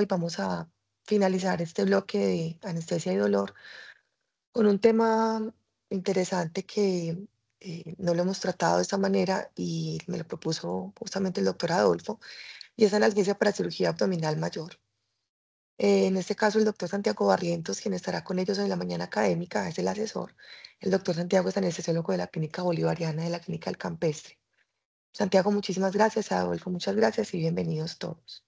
hoy vamos a finalizar este bloque de anestesia y dolor con un tema interesante que no lo hemos tratado de esta manera y me lo propuso justamente el doctor Adolfo, y es analgesia para cirugía abdominal mayor. En este caso, el doctor Santiago Barrientos, quien estará con ellos en la mañana académica, es el asesor. El doctor Santiago es anestesiólogo de la Clínica Bolivariana de la Clínica del Campestre. Santiago, muchísimas gracias. Adolfo, muchas gracias y bienvenidos todos.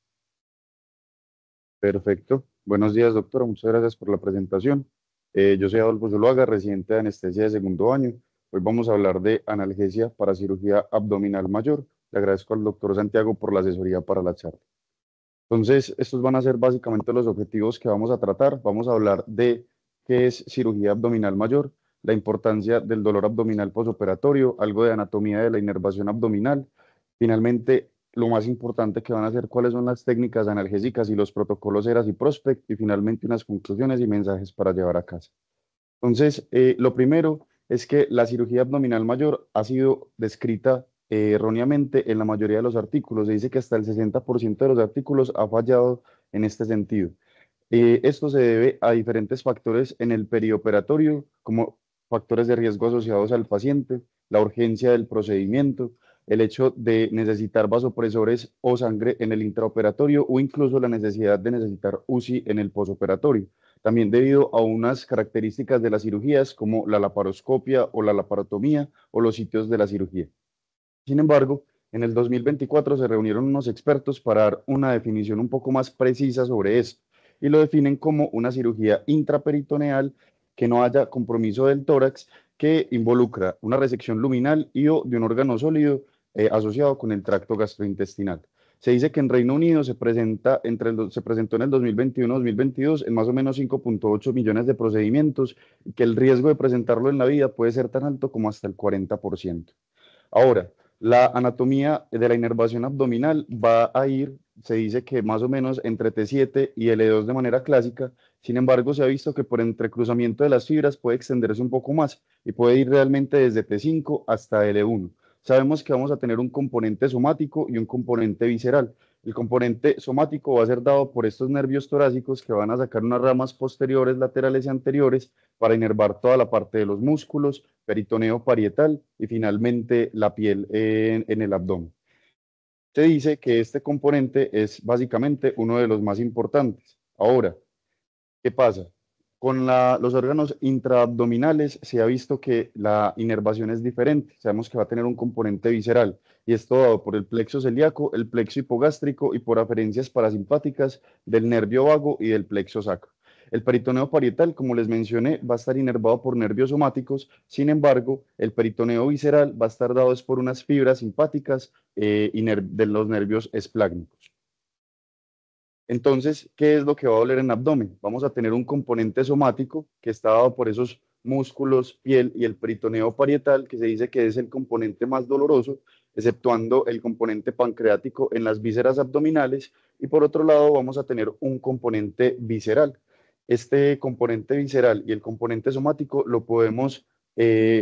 Perfecto. Buenos días, doctora. Muchas gracias por la presentación. Yo soy Adolfo Zuluaga, residente de anestesia de segundo año. Hoy vamos a hablar de analgesia para cirugía abdominal mayor. Le agradezco al doctor Santiago por la asesoría para la charla. Entonces, estos van a ser básicamente los objetivos que vamos a tratar. Vamos a hablar de qué es cirugía abdominal mayor, la importancia del dolor abdominal posoperatorio, algo de anatomía de la inervación abdominal. Finalmente, lo más importante que van a ser cuáles son las técnicas analgésicas y los protocolos ERAS y PROSPECT, y finalmente unas conclusiones y mensajes para llevar a casa. Entonces, lo primero es que la cirugía abdominal mayor ha sido descrita erróneamente en la mayoría de los artículos. Se dice que hasta el 60% de los artículos ha fallado en este sentido. Esto se debe a diferentes factores en el perioperatorio, como factores de riesgo asociados al paciente, la urgencia del procedimiento, el hecho de necesitar vasopresores o sangre en el intraoperatorio o incluso la necesidad de necesitar UCI en el posoperatorio. También debido a unas características de las cirugías como la laparoscopia o la laparotomía o los sitios de la cirugía. Sin embargo, en el 2024 se reunieron unos expertos para dar una definición un poco más precisa sobre esto y lo definen como una cirugía intraperitoneal que no haya compromiso del tórax, que involucra una resección luminal y o de un órgano sólido asociado con el tracto gastrointestinal. Se dice que en Reino Unido se presentó en el 2021-2022 en más o menos 5,8 millones de procedimientos y que el riesgo de presentarlo en la vida puede ser tan alto como hasta el 40%. Ahora, la anatomía de la inervación abdominal va a ir, se dice que más o menos entre T7 y L2 de manera clásica. Sin embargo, se ha visto que por entrecruzamiento de las fibras puede extenderse un poco más y puede ir realmente desde T5 hasta L1. Sabemos que vamos a tener un componente somático y un componente visceral. El componente somático va a ser dado por estos nervios torácicos que van a sacar unas ramas posteriores, laterales y anteriores para inervar toda la parte de los músculos, peritoneo parietal y finalmente la piel en el abdomen. Se dice que este componente es básicamente uno de los más importantes. Ahora, ¿qué pasa? Con los órganos intraabdominales se ha visto que la inervación es diferente. Sabemos que va a tener un componente visceral y esto dado por el plexo celíaco, el plexo hipogástrico y por aferencias parasimpáticas del nervio vago y del plexo sacro. El peritoneo parietal, como les mencioné, va a estar inervado por nervios somáticos. Sin embargo, el peritoneo visceral va a estar dado por unas fibras simpáticas de los nervios esplácnicos. Entonces, ¿qué es lo que va a doler en abdomen? Vamos a tener un componente somático que está dado por esos músculos, piel y el peritoneo parietal, que se dice que es el componente más doloroso, exceptuando el componente pancreático en las vísceras abdominales. Y por otro lado, vamos a tener un componente visceral. Este componente visceral y el componente somático lo podemos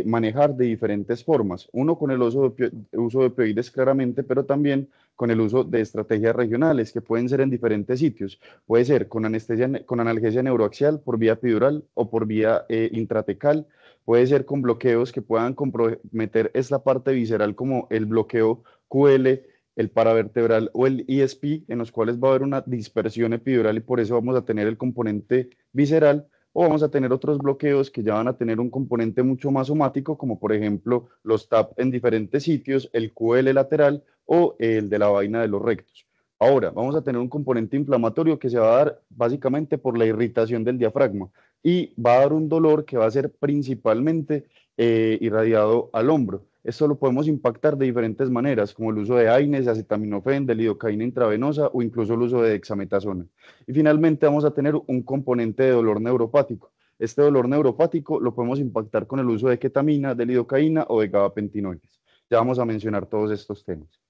manejar de diferentes formas. Uno con el uso de opioides claramente, pero también con el uso de estrategias regionales que pueden ser en diferentes sitios. Puede ser con anestesia, con analgesia neuroaxial por vía epidural o por vía intratecal. Puede ser con bloqueos que puedan comprometer esta parte visceral como el bloqueo QL, el paravertebral o el ESP, en los cuales va a haber una dispersión epidural y por eso vamos a tener el componente visceral. O vamos a tener otros bloqueos que ya van a tener un componente mucho más somático, como por ejemplo los TAP en diferentes sitios, el QL lateral o el de la vaina de los rectos. Ahora, vamos a tener un componente inflamatorio que se va a dar básicamente por la irritación del diafragma y va a dar un dolor que va a ser principalmente irradiado al hombro. Esto lo podemos impactar de diferentes maneras, como el uso de AINES, acetaminofén, de lidocaína intravenosa o incluso el uso de dexametasona. Y finalmente vamos a tener un componente de dolor neuropático. Este dolor neuropático lo podemos impactar con el uso de ketamina, de lidocaína o de gabapentinoides. Ya vamos a mencionar todos estos temas.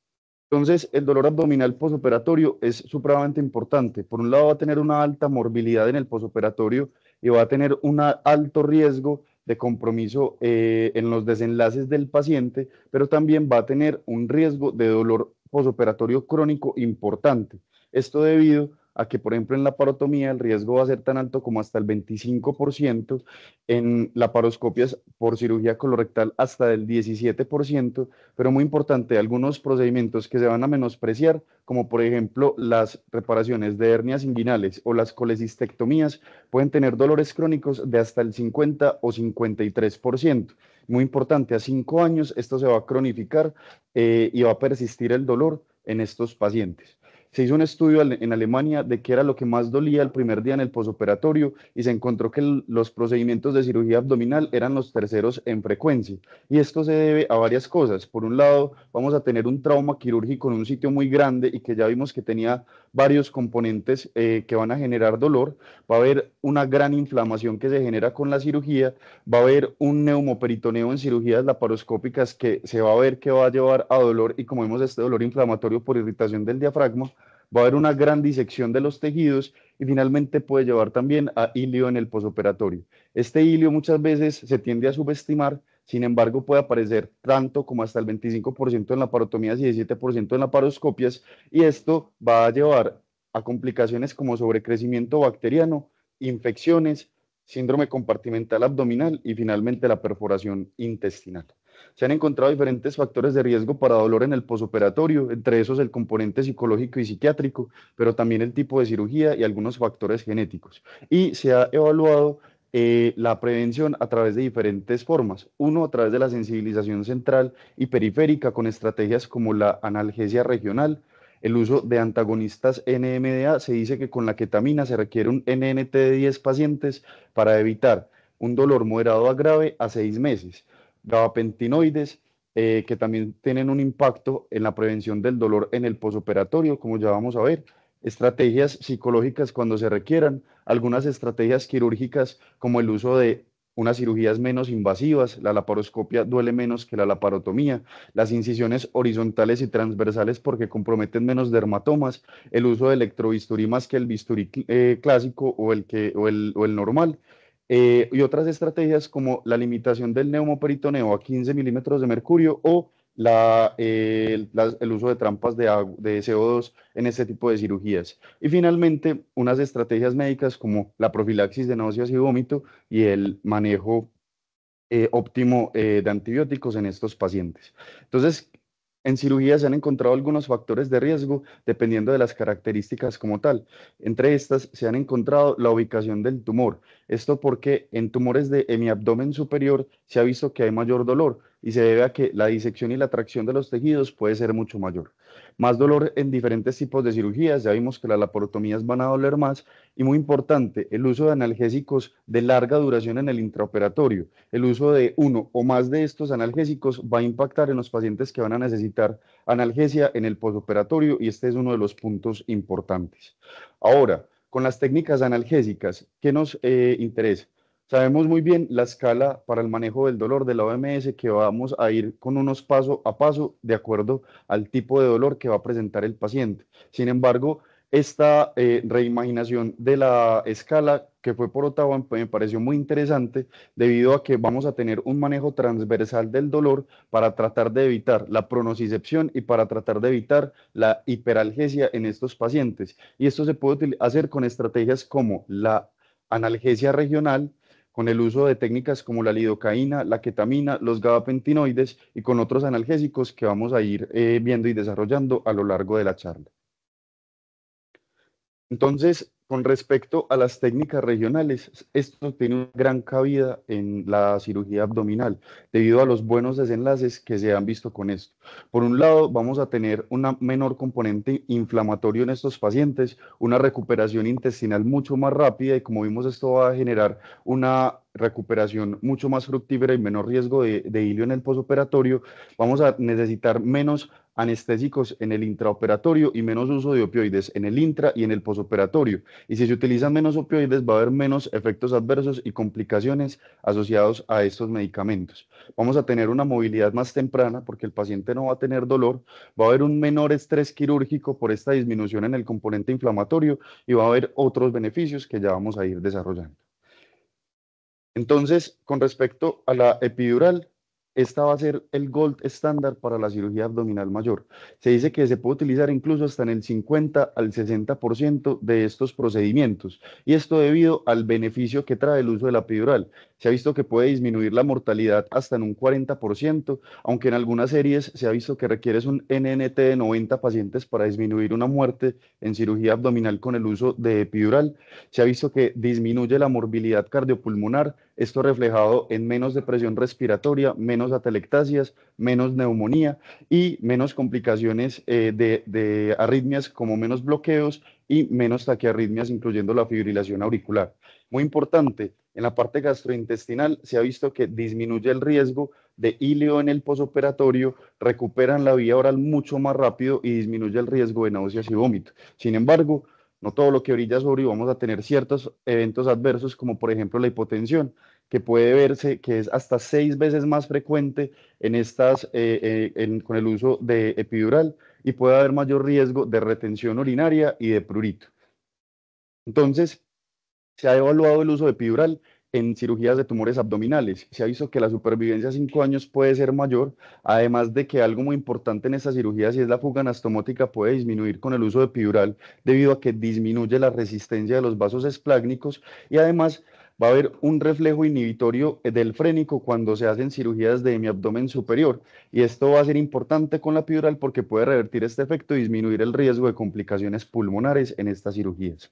Entonces, el dolor abdominal posoperatorio es supremamente importante. Por un lado, va a tener una alta morbilidad en el posoperatorio y va a tener un alto riesgo de compromiso en los desenlaces del paciente, pero también va a tener un riesgo de dolor posoperatorio crónico importante. Esto debido a que, por ejemplo, en la parotomía el riesgo va a ser tan alto como hasta el 25%, en laparoscopias por cirugía colorectal hasta del 17%, pero muy importante, algunos procedimientos que se van a menospreciar, como por ejemplo las reparaciones de hernias inguinales o las colecistectomías, pueden tener dolores crónicos de hasta el 50 o 53%. Muy importante, a 5 años esto se va a cronificar y va a persistir el dolor en estos pacientes. Se hizo un estudio en Alemania de qué era lo que más dolía el primer día en el posoperatorio y se encontró que los procedimientos de cirugía abdominal eran los terceros en frecuencia. Y esto se debe a varias cosas. Por un lado, vamos a tener un trauma quirúrgico en un sitio muy grande y que ya vimos que tenía varios componentes que van a generar dolor. Va a haber una gran inflamación que se genera con la cirugía. Va a haber un neumoperitoneo en cirugías laparoscópicas que se va a ver que va a llevar a dolor y como vemos este dolor inflamatorio por irritación del diafragma, va a haber una gran disección de los tejidos y finalmente puede llevar también a ilio en el posoperatorio. Este ilio muchas veces se tiende a subestimar, sin embargo puede aparecer tanto como hasta el 25% en laparotomías y 17% en laparoscopias y esto va a llevar a complicaciones como sobrecrecimiento bacteriano, infecciones, síndrome compartimental abdominal y finalmente la perforación intestinal. Se han encontrado diferentes factores de riesgo para dolor en el posoperatorio, entre esos el componente psicológico y psiquiátrico, pero también el tipo de cirugía y algunos factores genéticos. Y se ha evaluado la prevención a través de diferentes formas. Uno, a través de la sensibilización central y periférica con estrategias como la analgesia regional, el uso de antagonistas NMDA. Se dice que con la ketamina se requiere un NNT de 10 pacientes para evitar un dolor moderado a grave a 6 meses. Gabapentinoides, que también tienen un impacto en la prevención del dolor en el posoperatorio, como ya vamos a ver. Estrategias psicológicas cuando se requieran, algunas estrategias quirúrgicas como el uso de unas cirugías menos invasivas, la laparoscopia duele menos que la laparotomía, las incisiones horizontales y transversales porque comprometen menos dermatomas, el uso de electrobisturí más que el bisturí clásico o el normal, y otras estrategias como la limitación del neumoperitoneo a 15 milímetros de mercurio o el uso de trampas de CO2 en este tipo de cirugías. Y finalmente, unas estrategias médicas como la profilaxis de náuseas y vómito y el manejo óptimo de antibióticos en estos pacientes. Entonces, en cirugía se han encontrado algunos factores de riesgo dependiendo de las características como tal. Entre estas se han encontrado la ubicación del tumor. Esto porque en tumores de hemiabdomen superior se ha visto que hay mayor dolor y se debe a que la disección y la tracción de los tejidos puede ser mucho mayor. Más dolor en diferentes tipos de cirugías, ya vimos que las laparotomías van a doler más y muy importante, el uso de analgésicos de larga duración en el intraoperatorio. El uso de uno o más de estos analgésicos va a impactar en los pacientes que van a necesitar analgesia en el posoperatorio y este es uno de los puntos importantes. Ahora, con las técnicas analgésicas, ¿qué nos interesa? Sabemos muy bien la escala para el manejo del dolor de la OMS que vamos a ir con unos paso a paso de acuerdo al tipo de dolor que va a presentar el paciente. Sin embargo, esta reimaginación de la escala que fue por Ottawa me pareció muy interesante debido a que vamos a tener un manejo transversal del dolor para tratar de evitar la pronocicepción y para tratar de evitar la hiperalgesia en estos pacientes. Y esto se puede hacer con estrategias como la analgesia regional, con el uso de técnicas como la lidocaína, la ketamina, los gabapentinoides y con otros analgésicos que vamos a ir viendo y desarrollando a lo largo de la charla. Entonces, con respecto a las técnicas regionales, esto tiene una gran cabida en la cirugía abdominal debido a los buenos desenlaces que se han visto con esto. Por un lado, vamos a tener una menor componente inflamatorio en estos pacientes, una recuperación intestinal mucho más rápida y como vimos esto va a generar una recuperación mucho más fructífera y menor riesgo de hilio en el posoperatorio. Vamos a necesitar menos anestésicos en el intraoperatorio y menos uso de opioides en el intra y en el posoperatorio. Y si se utilizan menos opioides, va a haber menos efectos adversos y complicaciones asociados a estos medicamentos. Vamos a tener una movilidad más temprana porque el paciente no va a tener dolor, va a haber un menor estrés quirúrgico por esta disminución en el componente inflamatorio y va a haber otros beneficios que ya vamos a ir desarrollando. Entonces, con respecto a la epidural, esta va a ser el gold estándar para la cirugía abdominal mayor. Se dice que se puede utilizar incluso hasta en el 50 al 60% de estos procedimientos, y esto debido al beneficio que trae el uso de la epidural. Se ha visto que puede disminuir la mortalidad hasta en un 40%, aunque en algunas series se ha visto que requieres un NNT de 90 pacientes para disminuir una muerte en cirugía abdominal con el uso de epidural. Se ha visto que disminuye la morbilidad cardiopulmonar, esto reflejado en menos depresión respiratoria, menos atelectasias, menos neumonía y menos complicaciones de arritmias como menos bloqueos y menos taquiarritmias, incluyendo la fibrilación auricular. Muy importante, en la parte gastrointestinal se ha visto que disminuye el riesgo de ilio en el posoperatorio, recuperan la vía oral mucho más rápido y disminuye el riesgo de náuseas y vómito. Sin embargo, no todo lo que brilla es oro y vamos a tener ciertos eventos adversos, como por ejemplo la hipotensión, que puede verse que es hasta 6 veces más frecuente en con el uso de epidural, y puede haber mayor riesgo de retención urinaria y de prurito. Entonces, se ha evaluado el uso de epidural en cirugías de tumores abdominales. Se ha visto que la supervivencia a 5 años puede ser mayor, además de que algo muy importante en esta cirugía, si es la fuga anastomótica, puede disminuir con el uso de epidural debido a que disminuye la resistencia de los vasos esplácnicos, y además va a haber un reflejo inhibitorio del frénico cuando se hacen cirugías de hemiabdomen superior, y esto va a ser importante con la epidural porque puede revertir este efecto y disminuir el riesgo de complicaciones pulmonares en estas cirugías.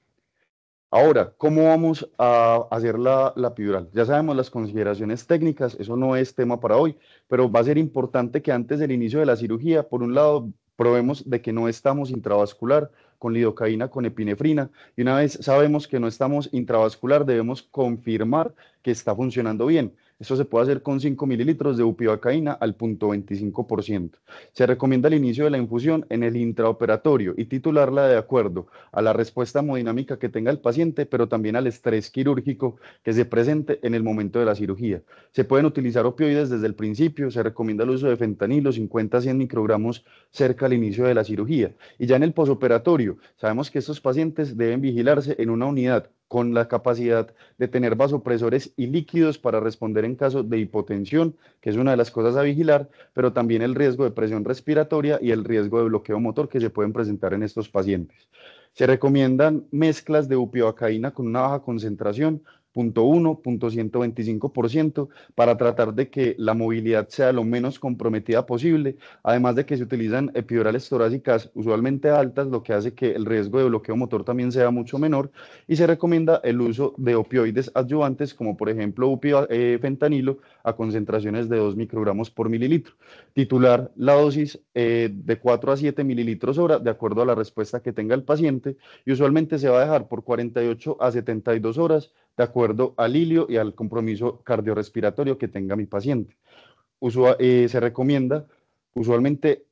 Ahora, ¿cómo vamos a hacer la epidural? Ya sabemos las consideraciones técnicas, eso no es tema para hoy, pero va a ser importante que antes del inicio de la cirugía, por un lado, probemos de que no estamos intravascular con lidocaína, con epinefrina, y una vez sabemos que no estamos intravascular, debemos confirmar que está funcionando bien. Esto se puede hacer con 5 mililitros de bupivacaína al 0,25%. Se recomienda el inicio de la infusión en el intraoperatorio y titularla de acuerdo a la respuesta hemodinámica que tenga el paciente, pero también al estrés quirúrgico que se presente en el momento de la cirugía. Se pueden utilizar opioides desde el principio, se recomienda el uso de fentanilo, 50 a 100 microgramos cerca al inicio de la cirugía. Y ya en el posoperatorio, sabemos que estos pacientes deben vigilarse en una unidad con la capacidad de tener vasopresores y líquidos para responder en caso de hipotensión, que es una de las cosas a vigilar, pero también el riesgo de presión respiratoria y el riesgo de bloqueo motor que se pueden presentar en estos pacientes. Se recomiendan mezclas de bupivacaína con una baja concentración, 0,1, 0,125%, para tratar de que la movilidad sea lo menos comprometida posible, además de que se utilizan epidurales torácicas usualmente altas, lo que hace que el riesgo de bloqueo motor también sea mucho menor, y se recomienda el uso de opioides adyuvantes, como por ejemplo fentanilo, a concentraciones de 2 microgramos por mililitro. Titular la dosis de 4 a 7 mililitros hora, de acuerdo a la respuesta que tenga el paciente, y usualmente se va a dejar por 48 a 72 horas, de acuerdo al hilio y al compromiso cardiorrespiratorio que tenga mi paciente. Se recomienda usualmente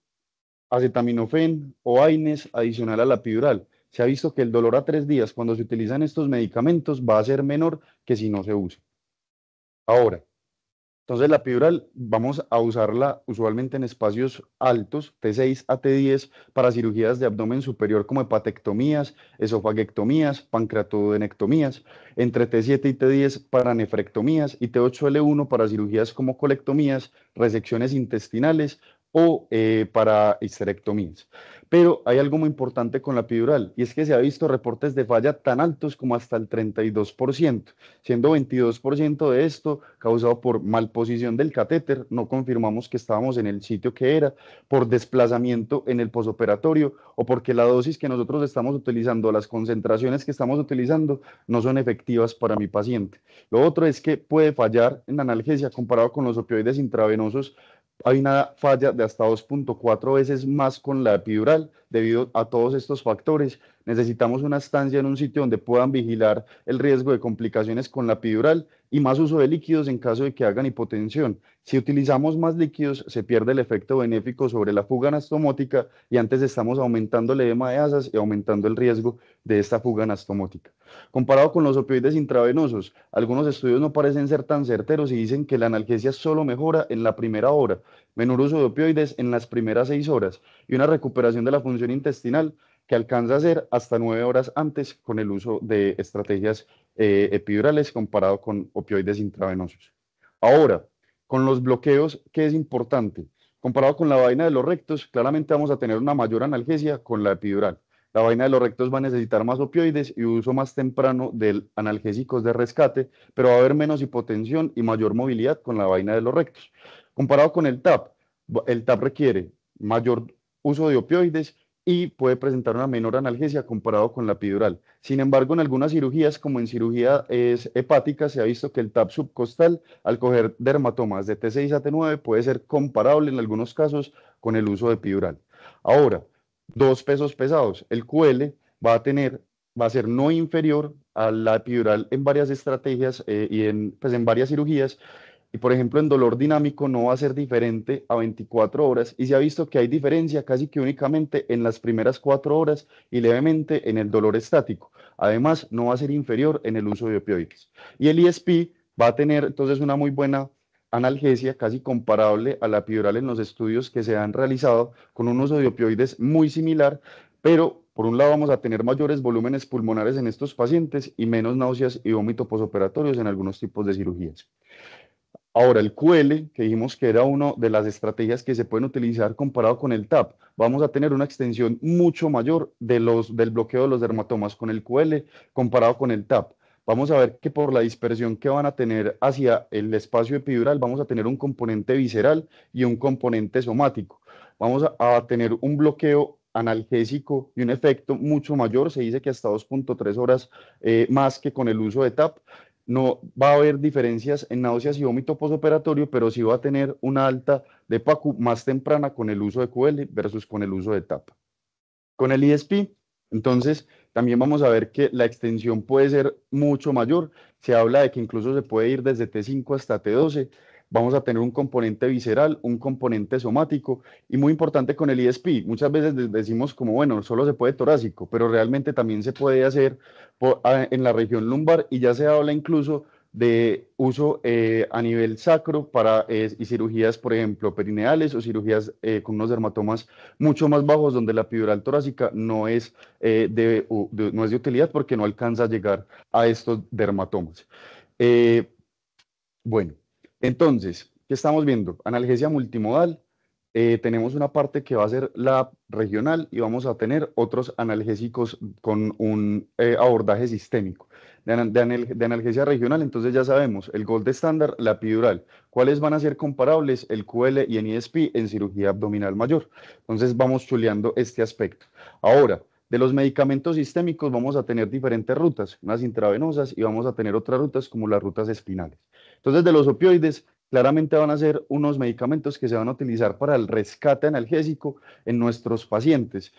acetaminofén o AINES adicional a la epidural. Se ha visto que el dolor a 3 días cuando se utilizan estos medicamentos va a ser menor que si no se usa. Ahora, entonces la epidural vamos a usarla usualmente en espacios altos, T6 a T10, para cirugías de abdomen superior como hepatectomías, esofagectomías, pancreatodenectomías, entre T7 y T10 para nefrectomías y T8L1 para cirugías como colectomías, resecciones intestinales o para histerectomías. Pero hay algo muy importante con la epidural, y es que se ha visto reportes de falla tan altos como hasta el 32%, siendo 22% de esto causado por malposición del catéter, no confirmamos que estábamos en el sitio que era, por desplazamiento en el posoperatorio o porque la dosis que nosotros estamos utilizando, las concentraciones que estamos utilizando, no son efectivas para mi paciente. Lo otro es que puede fallar en la analgesia comparado con los opioides intravenosos. Hay una falla de hasta 2,4 veces más con la epidural debido a todos estos factores. Necesitamos una estancia en un sitio donde puedan vigilar el riesgo de complicaciones con la epidural y más uso de líquidos en caso de que hagan hipotensión. Si utilizamos más líquidos, se pierde el efecto benéfico sobre la fuga anastomótica y antes estamos aumentando el edema de asas y aumentando el riesgo de esta fuga anastomótica. Comparado con los opioides intravenosos, algunos estudios no parecen ser tan certeros y dicen que la analgesia solo mejora en la primera hora, menor uso de opioides en las primeras 6 horas y una recuperación de la función intestinal que alcanza a ser hasta 9 horas antes con el uso de estrategias epidurales comparado con opioides intravenosos. Ahora, Con los bloqueos, ¿qué es importante? Comparado con la vaina de los rectos, claramente vamos a tener una mayor analgesia con la epidural. La vaina de los rectos va a necesitar más opioides y uso más temprano de analgésicos de rescate, pero va a haber menos hipotensión y mayor movilidad con la vaina de los rectos. Comparado con el TAP requiere mayor uso de opioides y puede presentar una menor analgesia comparado con la epidural. Sin embargo, en algunas cirugías, como en cirugía hepática, se ha visto que el TAP subcostal, al coger dermatomas de T6 a T9, puede ser comparable en algunos casos con el uso de epidural. Ahora, dos pesos pesados. El QL va a ser no inferior a la epidural en varias estrategias y pues en varias cirugías, y por ejemplo, en dolor dinámico no va a ser diferente a 24 horas y se ha visto que hay diferencia casi que únicamente en las primeras 4 horas y levemente en el dolor estático. Además, no va a ser inferior en el uso de opioides. Y el ISP va a tener entonces una muy buena analgesia, casi comparable a la epidural en los estudios que se han realizado, con un uso de opioides muy similar, pero por un lado vamos a tener mayores volúmenes pulmonares en estos pacientes y menos náuseas y vómito posoperatorios en algunos tipos de cirugías. Ahora, el QL, que dijimos que era una de las estrategias que se pueden utilizar comparado con el TAP, vamos a tener una extensión mucho mayor del bloqueo de los dermatomas con el QL comparado con el TAP. Vamos a ver que por la dispersión que van a tener hacia el espacio epidural, vamos a tener un componente visceral y un componente somático. Vamos a tener un bloqueo analgésico y un efecto mucho mayor, se dice que hasta 2.3 horas más que con el uso de TAP. No va a haber diferencias en náuseas y vómito posoperatorio, pero sí va a tener una alta de PACU más temprana con el uso de QL versus con el uso de TAP. Con el ISP, entonces, también vamos a ver que la extensión puede ser mucho mayor. Se habla de que incluso se puede ir desde T5 hasta T12. Vamos a tener un componente visceral, un componente somático y muy importante con el ISP. Muchas veces decimos como, bueno, solo se puede torácico, pero realmente también se puede hacer en la región lumbar y ya se habla incluso de uso a nivel sacro para y cirugías, por ejemplo, perineales o cirugías con unos dermatomas mucho más bajos donde la epidural torácica no es, no es de utilidad porque no alcanza a llegar a estos dermatomas. Eh, bueno, entonces, ¿qué estamos viendo? Analgesia multimodal. Tenemos una parte que va a ser la regional y vamos a tener otros analgésicos con un abordaje sistémico. De analgesia regional, entonces ya sabemos, el gold estándar, la epidural. ¿Cuáles van a ser comparables? El QL y el ISP en cirugía abdominal mayor. Entonces vamos chuleando este aspecto. Ahora, de los medicamentos sistémicos vamos a tener diferentes rutas, unas intravenosas y vamos a tener otras rutas como las rutas espinales. Entonces, de los opioides, claramente van a ser unos medicamentos que se van a utilizar para el rescate analgésico en nuestros pacientes,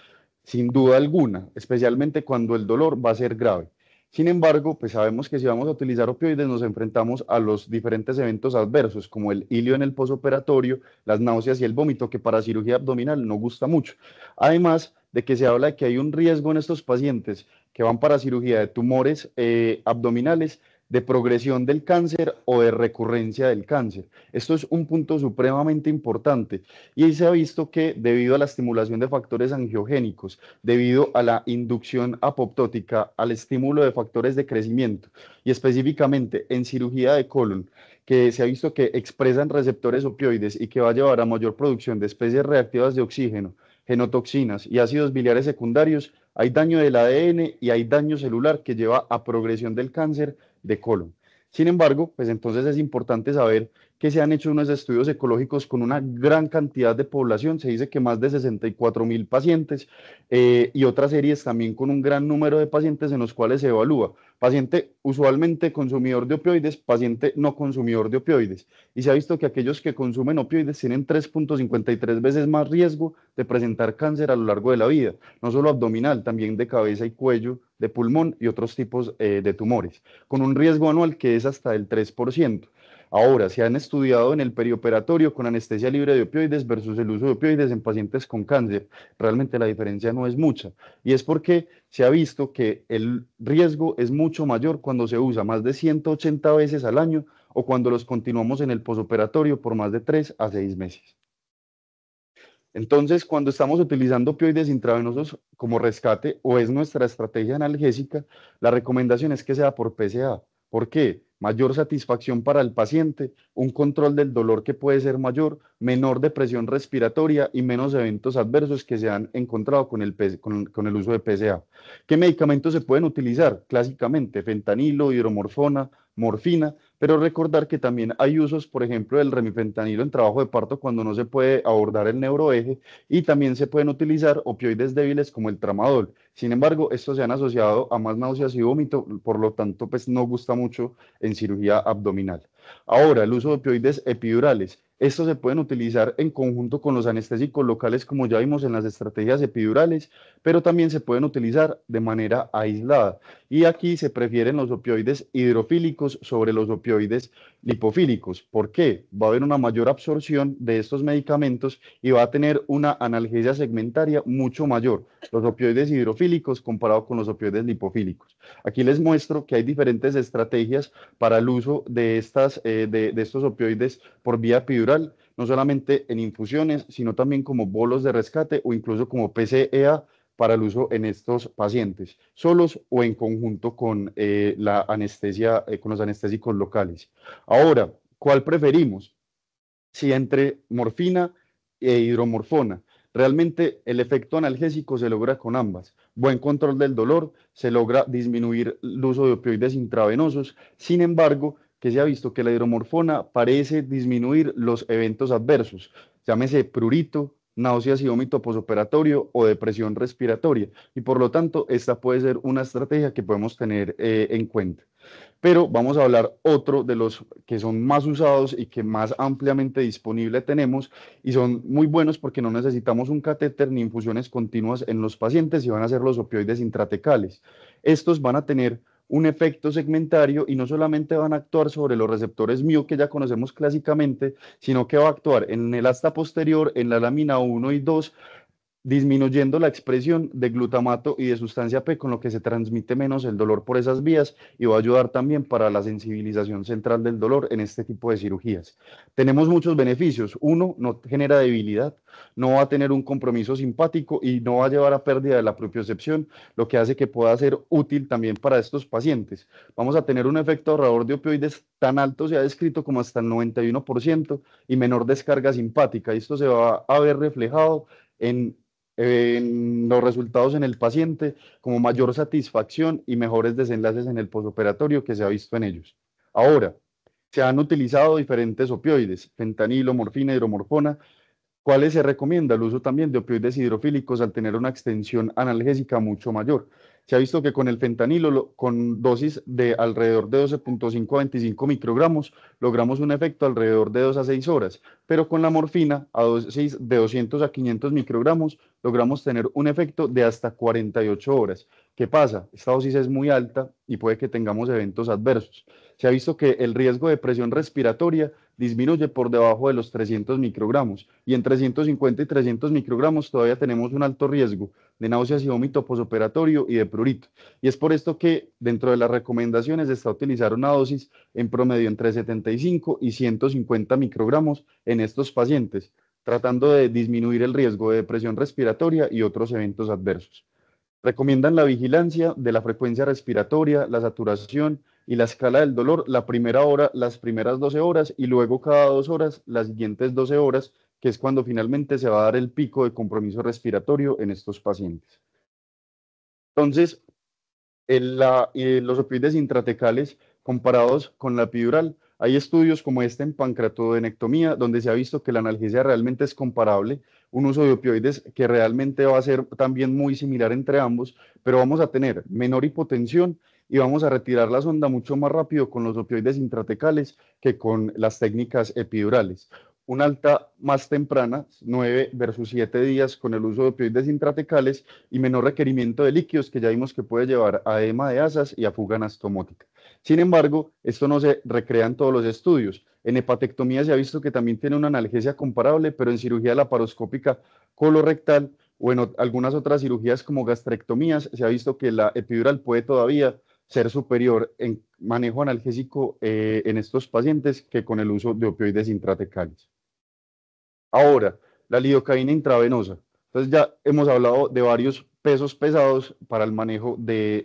sin duda alguna, especialmente cuando el dolor va a ser grave. Sin embargo, pues sabemos que si vamos a utilizar opioides nos enfrentamos a los diferentes eventos adversos, como el hilio en el posoperatorio, las náuseas y el vómito, que para cirugía abdominal no gusta mucho. Además de que se habla de que hay un riesgo en estos pacientes que van para cirugía de tumores abdominales de progresión del cáncer o de recurrencia del cáncer. Esto es un punto supremamente importante y ahí se ha visto que debido a la estimulación de factores angiogénicos, debido a la inducción apoptótica, al estímulo de factores de crecimiento y específicamente en cirugía de colon, que se ha visto que expresan receptores opioides y que va a llevar a mayor producción de especies reactivas de oxígeno, genotoxinas y ácidos biliares secundarios, hay daño del ADN y hay daño celular que lleva a progresión del cáncer de colon. Sin embargo, pues entonces es importante saber que se han hecho unos estudios ecológicos con una gran cantidad de población, se dice que más de 64.000 pacientes y otras series también con un gran número de pacientes en los cuales se evalúa paciente usualmente consumidor de opioides, paciente no consumidor de opioides. Y se ha visto que aquellos que consumen opioides tienen 3.53 veces más riesgo de presentar cáncer a lo largo de la vida, no solo abdominal, también de cabeza y cuello, de pulmón y otros tipos de tumores, con un riesgo anual que es hasta el 3%. Ahora, se han estudiado en el perioperatorio con anestesia libre de opioides versus el uso de opioides en pacientes con cáncer. Realmente la diferencia no es mucha. Y es porque se ha visto que el riesgo es mucho mayor cuando se usa más de 180 veces al año o cuando los continuamos en el posoperatorio por más de 3 a 6 meses. Entonces, cuando estamos utilizando opioides intravenosos como rescate o es nuestra estrategia analgésica, la recomendación es que sea por PSA. ¿Por qué? Mayor satisfacción para el paciente, un control del dolor que puede ser mayor, menor depresión respiratoria y menos eventos adversos que se han encontrado con con el uso de PSA. ¿Qué medicamentos se pueden utilizar? Clásicamente, fentanilo, hidromorfona, morfina, pero recordar que también hay usos, por ejemplo, del remifentanilo en trabajo de parto cuando no se puede abordar el neuroeje, y también se pueden utilizar opioides débiles como el tramadol. Sin embargo, estos se han asociado a más náuseas y vómito, por lo tanto, pues no gusta mucho en cirugía abdominal. Ahora, el uso de opioides epidurales. Estos se pueden utilizar en conjunto con los anestésicos locales, como ya vimos en las estrategias epidurales, pero también se pueden utilizar de manera aislada. Y aquí se prefieren los opioides hidrofílicos sobre los opioides lipofílicos. ¿Por qué? Va a haber una mayor absorción de estos medicamentos y va a tener una analgesia segmentaria mucho mayor, los opioides hidrofílicos comparado con los opioides lipofílicos. Aquí les muestro que hay diferentes estrategias para el uso de, de estos opioides por vía epidural, no solamente en infusiones, sino también como bolos de rescate o incluso como PCEA para el uso en estos pacientes, solos o en conjunto con la anestesia, con los anestésicos locales. Ahora, ¿cuál preferimos? Si entre morfina e hidromorfona. Realmente el efecto analgésico se logra con ambas. Buen control del dolor, se logra disminuir el uso de opioides intravenosos. Sin embargo, que se ha visto que la hidromorfona parece disminuir los eventos adversos, llámese prurito, náuseas y vómito posoperatorio o depresión respiratoria. Y por lo tanto, esta puede ser una estrategia que podemos tener en cuenta. Pero vamos a hablar otro de los que son más usados y que más ampliamente disponible tenemos, y son muy buenos porque no necesitamos un catéter ni infusiones continuas en los pacientes, y van a ser los opioides intratecales. Estos van a tener un efecto segmentario y no solamente van a actuar sobre los receptores MIO que ya conocemos clásicamente, sino que va a actuar en el asta posterior, en la lámina 1 y 2, disminuyendo la expresión de glutamato y de sustancia P, con lo que se transmite menos el dolor por esas vías, y va a ayudar también para la sensibilización central del dolor en este tipo de cirugías. Tenemos muchos beneficios. Uno, no genera debilidad, no va a tener un compromiso simpático y no va a llevar a pérdida de la propiocepción, lo que hace que pueda ser útil también para estos pacientes. Vamos a tener un efecto ahorrador de opioides tan alto, se ha descrito como hasta el 91%, y menor descarga simpática. Y esto se va a ver reflejado en los resultados en el paciente, como mayor satisfacción y mejores desenlaces en el posoperatorio que se ha visto en ellos. Ahora, se han utilizado diferentes opioides, fentanilo, morfina, hidromorfona. ¿Cuáles se recomienda? El uso también de opioides hidrofílicos al tener una extensión analgésica mucho mayor. Se ha visto que con el fentanilo, con dosis de alrededor de 12,5 a 25 microgramos, logramos un efecto alrededor de 2 a 6 horas, pero con la morfina, a dosis de 200 a 500 microgramos, logramos tener un efecto de hasta 48 horas. ¿Qué pasa? Esta dosis es muy alta y puede que tengamos eventos adversos. Se ha visto que el riesgo de presión respiratoria disminuye por debajo de los 300 microgramos, y entre 150 y 300 microgramos todavía tenemos un alto riesgo de náuseas y vómito posoperatorio y de prurito. Y es por esto que dentro de las recomendaciones está utilizar una dosis en promedio entre 75 y 150 microgramos en estos pacientes, tratando de disminuir el riesgo de depresión respiratoria y otros eventos adversos. Recomiendan la vigilancia de la frecuencia respiratoria, la saturación y la escala del dolor la primera hora, las primeras 12 horas, y luego cada 2 horas, las siguientes 12 horas, que es cuando finalmente se va a dar el pico de compromiso respiratorio en estos pacientes. Entonces, los opioides intratecales comparados con la epidural. Hay estudios como este en pancreatodenectomía, donde se ha visto que la analgesia realmente es comparable, un uso de opioides que realmente va a ser también muy similar entre ambos, pero vamos a tener menor hipotensión y vamos a retirar la sonda mucho más rápido con los opioides intratecales que con las técnicas epidurales. Una alta más temprana, 9 versus 7 días con el uso de opioides intratecales, y menor requerimiento de líquidos, que ya vimos que puede llevar a edema de asas y a fuga anastomótica. Sin embargo, esto no se recrea en todos los estudios. En hepatectomía se ha visto que también tiene una analgesia comparable, pero en cirugía laparoscópica colorectal o en algunas otras cirugías como gastrectomías se ha visto que la epidural puede todavía ser superior en manejo analgésico en estos pacientes que con el uso de opioides intratecales. Ahora, la lidocaína intravenosa. Entonces ya hemos hablado de varios pesos pesados para el manejo de,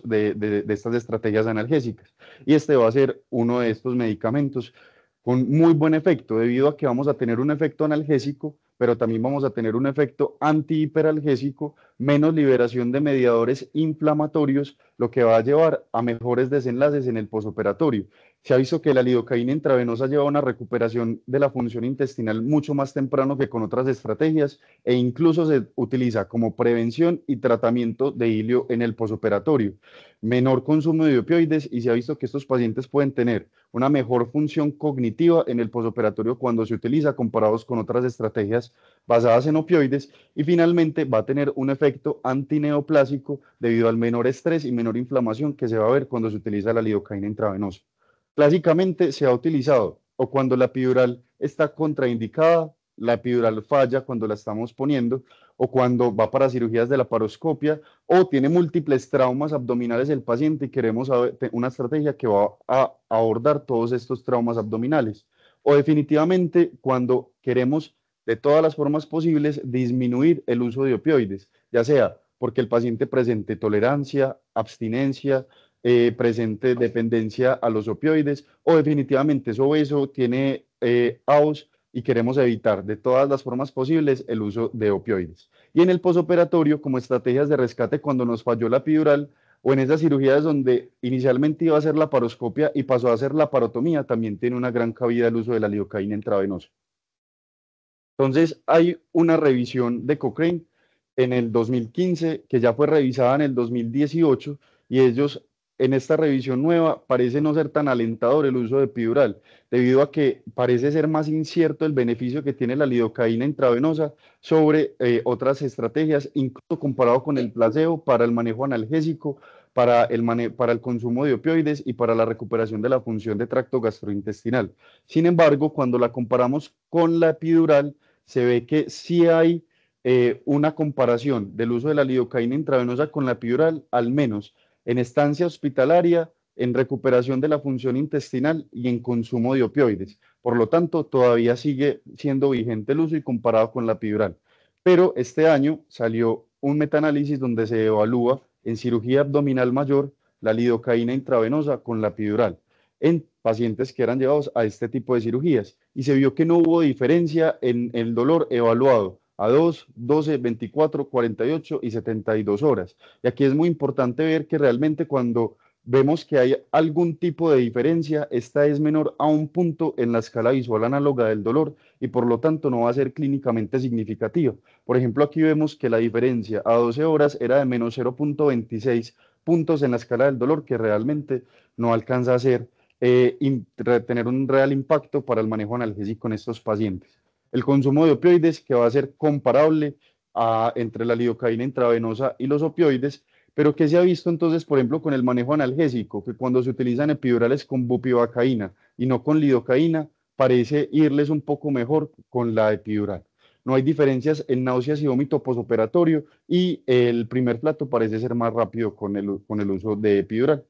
de estas estrategias analgésicas. Y este va a ser uno de estos medicamentos con muy buen efecto, debido a que vamos a tener un efecto analgésico, pero también vamos a tener un efecto antihiperalgésico, menos liberación de mediadores inflamatorios, lo que va a llevar a mejores desenlaces en el posoperatorio. Se ha visto que la lidocaína intravenosa lleva a una recuperación de la función intestinal mucho más temprano que con otras estrategias e incluso se utiliza como prevención y tratamiento de ilio en el posoperatorio. Menor consumo de opioides y se ha visto que estos pacientes pueden tener una mejor función cognitiva en el posoperatorio cuando se utiliza comparados con otras estrategias basadas en opioides y finalmente va a tener un efecto antineoplásico debido al menor estrés y menor inflamación que se va a ver cuando se utiliza la lidocaína intravenosa. Clásicamente se ha utilizado o cuando la epidural está contraindicada, la epidural falla cuando la estamos poniendo, o cuando va para cirugías de laparoscopia, o tiene múltiples traumas abdominales el paciente y queremos una estrategia que va a abordar todos estos traumas abdominales. O definitivamente cuando queremos de todas las formas posibles disminuir el uso de opioides, ya sea porque el paciente presente tolerancia, abstinencia, presente dependencia a los opioides o definitivamente es obeso, tiene AOS y queremos evitar de todas las formas posibles el uso de opioides. Y en el posoperatorio, como estrategias de rescate cuando nos falló la epidural o en esas cirugías donde inicialmente iba a ser la paroscopia y pasó a ser la parotomía, también tiene una gran cabida el uso de la lidocaína intravenosa. Entonces, hay una revisión de Cochrane en el 2015 que ya fue revisada en el 2018 y ellos en esta revisión nueva parece no ser tan alentador el uso de epidural, debido a que parece ser más incierto el beneficio que tiene la lidocaína intravenosa sobre otras estrategias, incluso comparado con el placebo para el manejo analgésico, para el consumo de opioides y para la recuperación de la función de tracto gastrointestinal. Sin embargo, cuando la comparamos con la epidural, se ve que sí hay una comparación del uso de la lidocaína intravenosa con la epidural, al menos en estancia hospitalaria, en recuperación de la función intestinal y en consumo de opioides. Por lo tanto, todavía sigue siendo vigente el uso y comparado con la epidural. Pero este año salió un metaanálisis donde se evalúa en cirugía abdominal mayor la lidocaína intravenosa con la epidural en pacientes que eran llevados a este tipo de cirugías y se vio que no hubo diferencia en el dolor evaluado a 2, 12, 24, 48 y 72 horas. Y aquí es muy importante ver que realmente cuando vemos que hay algún tipo de diferencia, esta es menor a un punto en la escala visual análoga del dolor y por lo tanto no va a ser clínicamente significativa. Por ejemplo, aquí vemos que la diferencia a 12 horas era de menos 0.26 puntos en la escala del dolor, que realmente no alcanza a ser tener un real impacto para el manejo analgésico en estos pacientes. El consumo de opioides, que va a ser comparable entre la lidocaína intravenosa y los opioides, pero que se ha visto entonces, por ejemplo, con el manejo analgésico, que cuando se utilizan epidurales con bupivacaína y no con lidocaína, parece irles un poco mejor con la epidural. No hay diferencias en náuseas y vómito posoperatorio y el primer plato parece ser más rápido con el uso de epidural.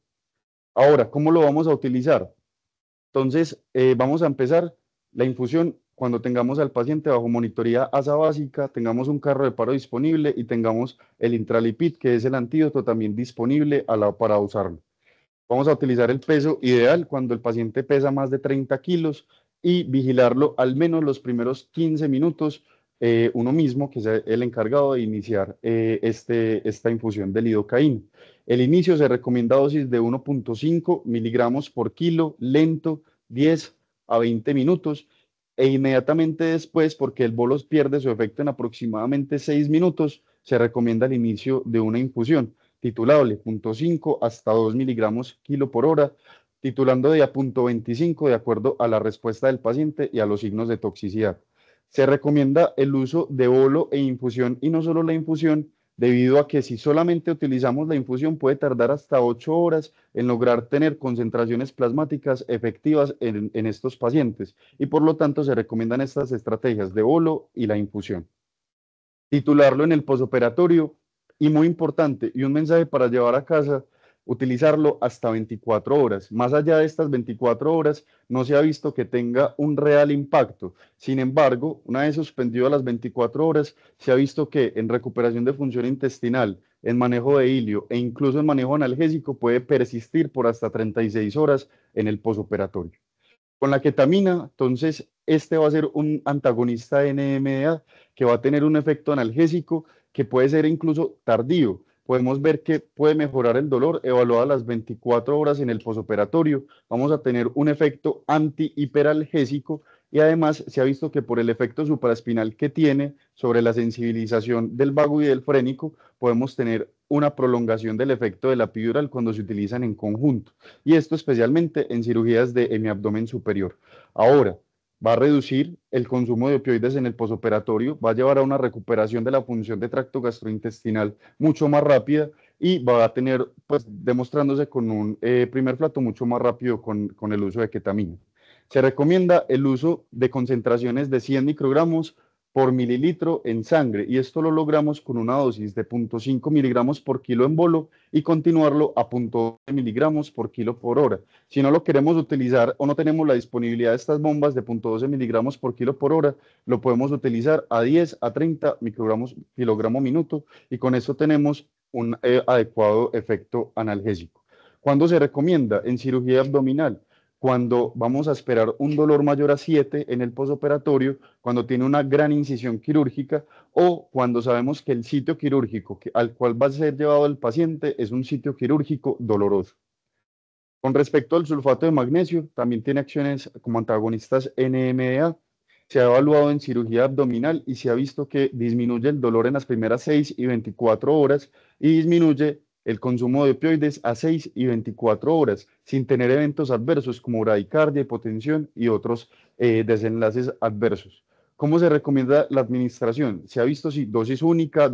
Ahora, ¿cómo lo vamos a utilizar? Entonces, vamos a empezar la infusión cuando tengamos al paciente bajo monitoría ASA básica, tengamos un carro de paro disponible y tengamos el Intralipid, que es el antídoto también disponible para usarlo. Vamos a utilizar el peso ideal cuando el paciente pesa más de 30 kilos y vigilarlo al menos los primeros 15 minutos uno mismo, que sea el encargado de iniciar esta infusión de lidocaína. El inicio se recomienda dosis de 1.5 miligramos por kilo, lento, 10 a 20 minutos, e inmediatamente después, porque el bolos pierde su efecto en aproximadamente 6 minutos, se recomienda el inicio de una infusión titulable 0.5 hasta 2 miligramos kilo por hora, titulando de a 0.25 de acuerdo a la respuesta del paciente y a los signos de toxicidad. Se recomienda el uso de bolo e infusión y no solo la infusión, debido a que si solamente utilizamos la infusión puede tardar hasta 8 horas en lograr tener concentraciones plasmáticas efectivas en estos pacientes y por lo tanto se recomiendan estas estrategias de bolo y la infusión. Titularlo en el posoperatorio y muy importante, y un mensaje para llevar a casa, utilizarlo hasta 24 horas. Más allá de estas 24 horas, no se ha visto que tenga un real impacto. Sin embargo, una vez suspendido a las 24 horas, se ha visto que en recuperación de función intestinal, en manejo de hilio e incluso en manejo analgésico puede persistir por hasta 36 horas en el posoperatorio. Con la ketamina, entonces, este va a ser un antagonista de NMDA que va a tener un efecto analgésico que puede ser incluso tardío. Podemos ver que puede mejorar el dolor evaluado a las 24 horas en el posoperatorio. Vamos a tener un efecto antihiperalgésico y además se ha visto que por el efecto supraespinal que tiene sobre la sensibilización del vago y del frénico, podemos tener una prolongación del efecto de la epidural cuando se utilizan en conjunto y esto especialmente en cirugías de hemiabdomen superior. Ahora, va a reducir el consumo de opioides en el posoperatorio, va a llevar a una recuperación de la función de tracto gastrointestinal mucho más rápida y va a tener, pues, demostrándose con un primer flato mucho más rápido con el uso de ketamina. Se recomienda el uso de concentraciones de 100 microgramos por mililitro en sangre y esto lo logramos con una dosis de 0.5 miligramos por kilo en bolo y continuarlo a 0.12 miligramos por kilo por hora. Si no lo queremos utilizar o no tenemos la disponibilidad de estas bombas de 0.12 miligramos por kilo por hora, lo podemos utilizar a 10 a 30 microgramos kilogramo minuto y con esto tenemos un adecuado efecto analgésico. ¿Cuándo se recomienda? En cirugía abdominal, cuando vamos a esperar un dolor mayor a 7 en el posoperatorio, cuando tiene una gran incisión quirúrgica o cuando sabemos que el sitio quirúrgico al cual va a ser llevado el paciente es un sitio quirúrgico doloroso. Con respecto al sulfato de magnesio, también tiene acciones como antagonistas NMDA. Se ha evaluado en cirugía abdominal y se ha visto que disminuye el dolor en las primeras 6 y 24 horas y disminuye el consumo de opioides a 6 y 24 horas, sin tener eventos adversos como bradicardia, hipotensión y otros desenlaces adversos. ¿Cómo se recomienda la administración? Se ha visto si dosis única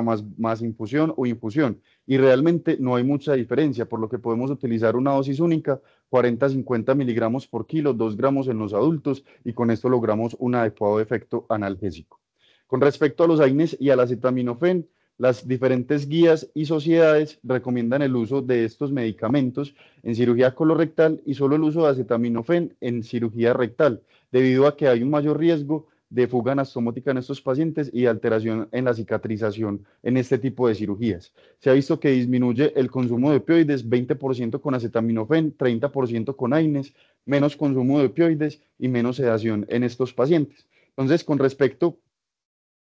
más infusión o infusión y realmente no hay mucha diferencia, por lo que podemos utilizar una dosis única, 40-50 miligramos por kilo, 2 gramos en los adultos, y con esto logramos un adecuado efecto analgésico. Con respecto a los AINES y al acetaminofén, las diferentes guías y sociedades recomiendan el uso de estos medicamentos en cirugía colorectal y solo el uso de acetaminofén en cirugía rectal, debido a que hay un mayor riesgo de fuga anastomótica en estos pacientes y alteración en la cicatrización en este tipo de cirugías. Se ha visto que disminuye el consumo de opioides 20% con acetaminofén, 30% con AINES, menos consumo de opioides y menos sedación en estos pacientes. Entonces, con respecto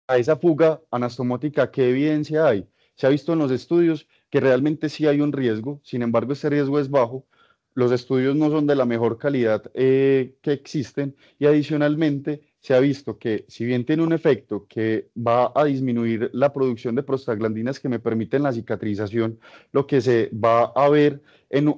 a esa fuga anastomótica, ¿qué evidencia hay? Se ha visto en los estudios que realmente sí hay un riesgo, sin embargo, ese riesgo es bajo. Los estudios no son de la mejor calidad que existen y adicionalmente se ha visto que si bien tiene un efecto que va a disminuir la producción de prostaglandinas que me permiten la cicatrización, lo que se va a ver en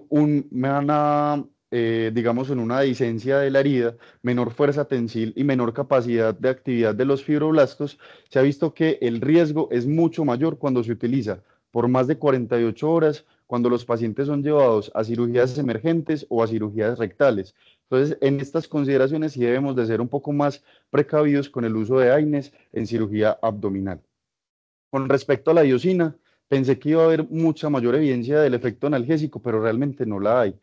digamos, en una adherencia de la herida, menor fuerza tensil y menor capacidad de actividad de los fibroblastos, se ha visto que el riesgo es mucho mayor cuando se utiliza por más de 48 horas, cuando los pacientes son llevados a cirugías emergentes o a cirugías rectales. Entonces, en estas consideraciones sí debemos de ser un poco más precavidos con el uso de AINES en cirugía abdominal. Con respecto a la diosina, pensé que iba a haber mucha mayor evidencia del efecto analgésico, pero realmente no la hay.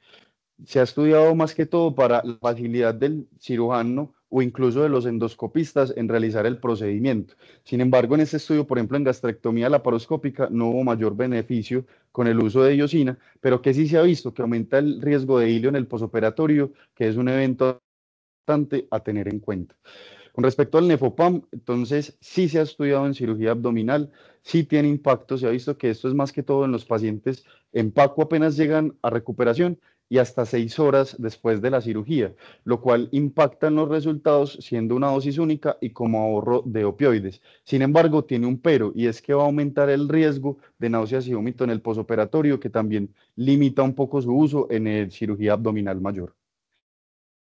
Se ha estudiado más que todo para la facilidad del cirujano o incluso de los endoscopistas en realizar el procedimiento. Sin embargo, en este estudio, por ejemplo, en gastrectomía laparoscópica, no hubo mayor beneficio con el uso de diosina, pero que sí se ha visto que aumenta el riesgo de hilio en el posoperatorio, que es un evento importante a tener en cuenta. Con respecto al Nefopam, entonces sí se ha estudiado en cirugía abdominal, sí tiene impacto, se ha visto que esto es más que todo en los pacientes en PACO apenas llegan a recuperación y hasta 6 horas después de la cirugía, lo cual impacta en los resultados siendo una dosis única y como ahorro de opioides. Sin embargo, tiene un pero y es que va a aumentar el riesgo de náuseas y vómito en el posoperatorio, que también limita un poco su uso en cirugía abdominal mayor.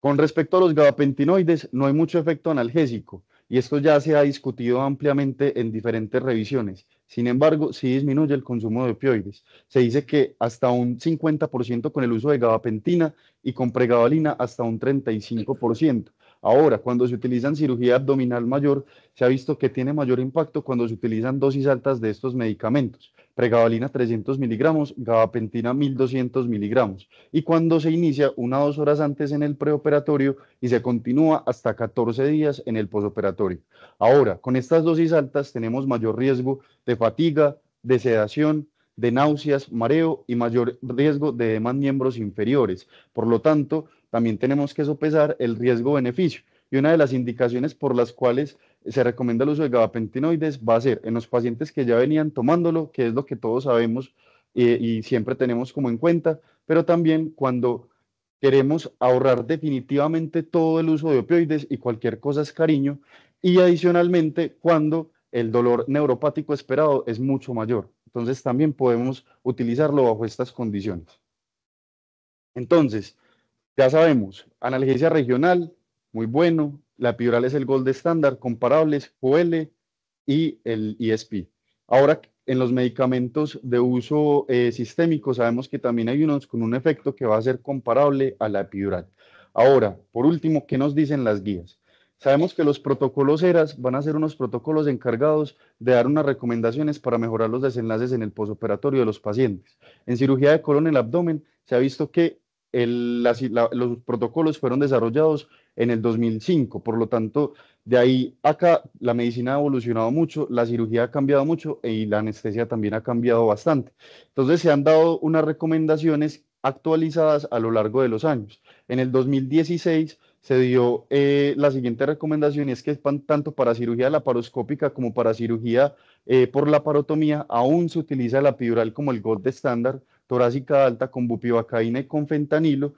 Con respecto a los gabapentinoides, no hay mucho efecto analgésico y esto ya se ha discutido ampliamente en diferentes revisiones. Sin embargo, sí disminuye el consumo de opioides. Se dice que hasta un 50% con el uso de gabapentina y con pregabalina hasta un 35%. Ahora, cuando se utiliza en cirugía abdominal mayor, se ha visto que tiene mayor impacto cuando se utilizan dosis altas de estos medicamentos. pregabalina 300 miligramos, gabapentina 1200 miligramos. Y cuando se inicia, 1 o 2 horas antes en el preoperatorio y se continúa hasta 14 días en el posoperatorio. Ahora, con estas dosis altas tenemos mayor riesgo de fatiga, de sedación, de náuseas, mareo y mayor riesgo de demás miembros inferiores. Por lo tanto, también tenemos que sopesar el riesgo-beneficio. Y una de las indicaciones por las cuales se recomienda el uso de gabapentinoides va a ser en los pacientes que ya venían tomándolo, que es lo que todos sabemos y siempre tenemos como en cuenta, pero también cuando queremos ahorrar definitivamente todo el uso de opioides y cualquier cosa es cariño, y adicionalmente cuando el dolor neuropático esperado es mucho mayor. Entonces también podemos utilizarlo bajo estas condiciones. Entonces, ya sabemos, analgesia regional, muy bueno. La epidural es el gold estándar, comparables, QL y el ESP. Ahora, en los medicamentos de uso sistémico, sabemos que también hay unos con un efecto que va a ser comparable a la epidural. Ahora, por último, ¿qué nos dicen las guías? Sabemos que los protocolos ERAS van a ser unos protocolos encargados de dar unas recomendaciones para mejorar los desenlaces en el posoperatorio de los pacientes. En cirugía de colon y el abdomen se ha visto que los protocolos fueron desarrollados en el 2005, por lo tanto, de ahí acá la medicina ha evolucionado mucho, la cirugía ha cambiado mucho y la anestesia también ha cambiado bastante. Entonces se han dado unas recomendaciones actualizadas a lo largo de los años. En el 2016 se dio la siguiente recomendación y es que tanto para cirugía laparoscópica como para cirugía por laparotomía aún se utiliza la epidural como el gold estándar torácica alta con bupivacaína y con fentanilo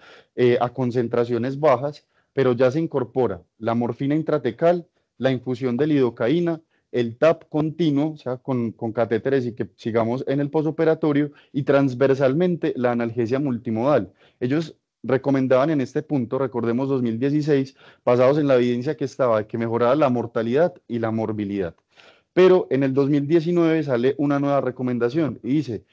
a concentraciones bajas, pero ya se incorpora la morfina intratecal, la infusión de lidocaína, el TAP continuo, o sea, con catéteres y que sigamos en el posoperatorio, y transversalmente la analgesia multimodal. Ellos recomendaban en este punto, recordemos 2016, basados en la evidencia que estaba, que mejoraba la mortalidad y la morbilidad. Pero en el 2019 sale una nueva recomendación y dice,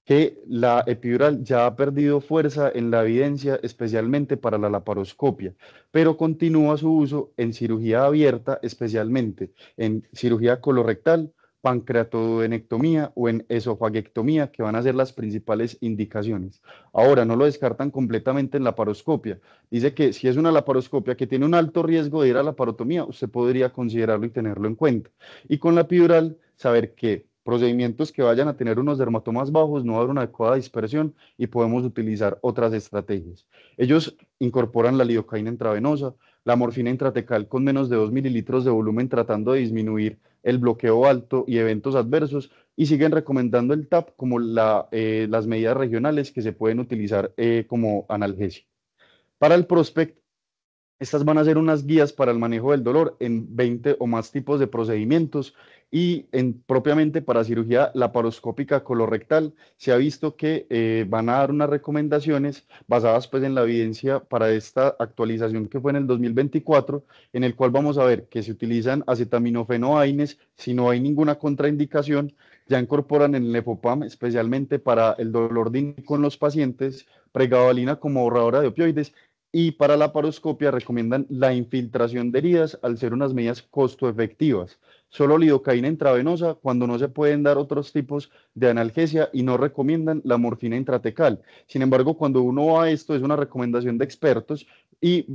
que la epidural ya ha perdido fuerza en la evidencia, especialmente para la laparoscopia, pero continúa su uso en cirugía abierta, especialmente en cirugía colorectal, pancreatodenectomía o en esofaguectomía, que van a ser las principales indicaciones. Ahora, no lo descartan completamente en laparoscopia. Dice que si es una laparoscopia que tiene un alto riesgo de ir a la laparotomía, usted podría considerarlo y tenerlo en cuenta. Y con la epidural, saber que procedimientos que vayan a tener unos dermatomas bajos, no va a haber una adecuada dispersión y podemos utilizar otras estrategias. Ellos incorporan la lidocaína intravenosa, la morfina intratecal con menos de 2 mililitros de volumen tratando de disminuir el bloqueo alto y eventos adversos y siguen recomendando el TAP como las medidas regionales que se pueden utilizar como analgesia. Para el prospect, estas van a ser unas guías para el manejo del dolor en 20 o más tipos de procedimientos y propiamente para cirugía laparoscópica colorectal se ha visto que van a dar unas recomendaciones basadas pues en la evidencia para esta actualización que fue en el 2024, en el cual vamos a ver que se utilizan acetaminofeno AINES si no hay ninguna contraindicación, ya incorporan el Nefopam especialmente para el dolor con los pacientes, pregabalina como ahorradora de opioides y para la paroscopia recomiendan la infiltración de heridas al ser unas medidas costo efectivas. Solo lidocaína intravenosa cuando no se pueden dar otros tipos de analgesia y no recomiendan la morfina intratecal. Sin embargo, cuando uno va a esto es una recomendación de expertos y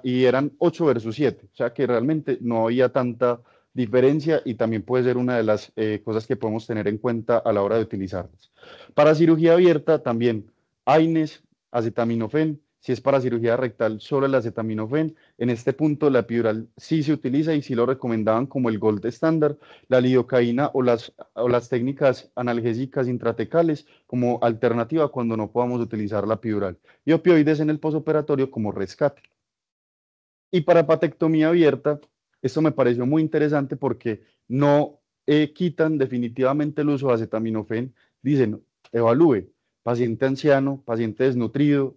eran 8 versus 7, o sea que realmente no había tanta diferencia y también puede ser una de las cosas que podemos tener en cuenta a la hora de utilizarlas. Para cirugía abierta también AINES, acetaminofén, si es para cirugía rectal, solo el acetaminofén. En este punto, la epidural sí se utiliza y sí lo recomendaban como el gold estándar. La lidocaína o las técnicas analgésicas intratecales como alternativa cuando no podamos utilizar la epidural. Y opioides en el posoperatorio como rescate. Y para patectomía abierta, esto me pareció muy interesante porque no quitan definitivamente el uso de acetaminofén. Dicen, evalúe, paciente anciano, paciente desnutrido,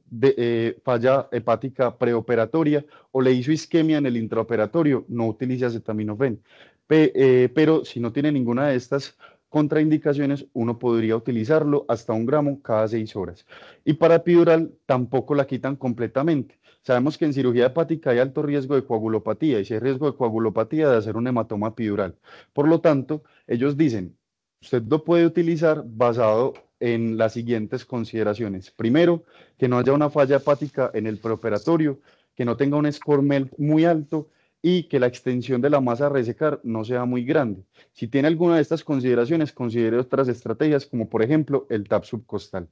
falla hepática preoperatoria o le hizo isquemia en el intraoperatorio, no utilice acetaminofén. Pero si no tiene ninguna de estas contraindicaciones, uno podría utilizarlo hasta 1 gramo cada 6 horas. Y para epidural tampoco la quitan completamente. Sabemos que en cirugía hepática hay alto riesgo de coagulopatía y si hay riesgo de coagulopatía de hacer un hematoma epidural. Por lo tanto, ellos dicen, Usted lo puede utilizar basado en las siguientes consideraciones. Primero, que no haya una falla hepática en el preoperatorio, que no tenga un score MELD muy alto y que la extensión de la masa a resecar no sea muy grande. Si tiene alguna de estas consideraciones, considere otras estrategias, como por ejemplo el TAP subcostal.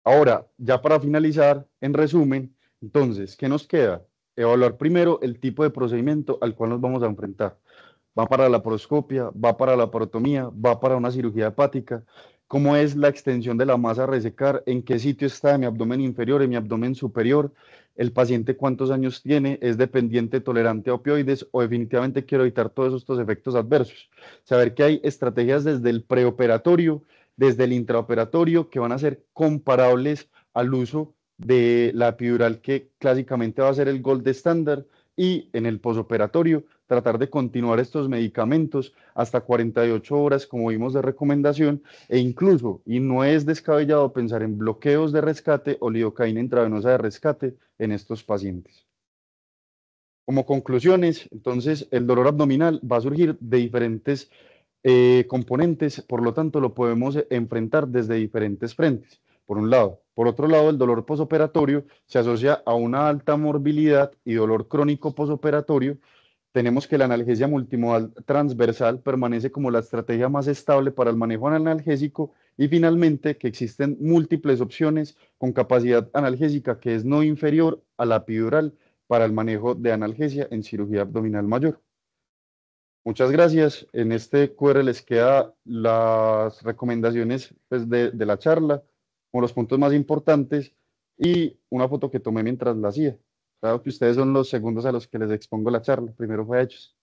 Ahora, ya para finalizar, en resumen, entonces, ¿qué nos queda? Evaluar primero el tipo de procedimiento al cual nos vamos a enfrentar. Va para la laparoscopia, va para la parotomía, va para una cirugía hepática. ¿Cómo es la extensión de la masa a resecar? ¿En qué sitio está en mi abdomen inferior, en mi abdomen superior? ¿El paciente cuántos años tiene? ¿Es dependiente, tolerante a opioides? ¿O definitivamente quiero evitar todos estos efectos adversos? Saber que hay estrategias desde el preoperatorio, desde el intraoperatorio, que van a ser comparables al uso de la epidural, que clásicamente va a ser el gold estándar, y en el posoperatorio tratar de continuar estos medicamentos hasta 48 horas, como vimos de recomendación, e incluso, y no es descabellado pensar en bloqueos de rescate o lidocaína intravenosa de rescate en estos pacientes. Como conclusiones, entonces, el dolor abdominal va a surgir de diferentes componentes, por lo tanto, lo podemos enfrentar desde diferentes frentes, por un lado. Por otro lado, el dolor posoperatorio se asocia a una alta morbilidad y dolor crónico posoperatorio. Tenemos que la analgesia multimodal transversal permanece como la estrategia más estable para el manejo analgésico, y finalmente que existen múltiples opciones con capacidad analgésica que es no inferior a la epidural para el manejo de analgesia en cirugía abdominal mayor. Muchas gracias. En este QR les queda las recomendaciones, pues, de la charla, como los puntos más importantes, y una foto que tomé mientras la hacía. Claro que ustedes son los segundos a los que les expongo la charla. Primero fue a ellos.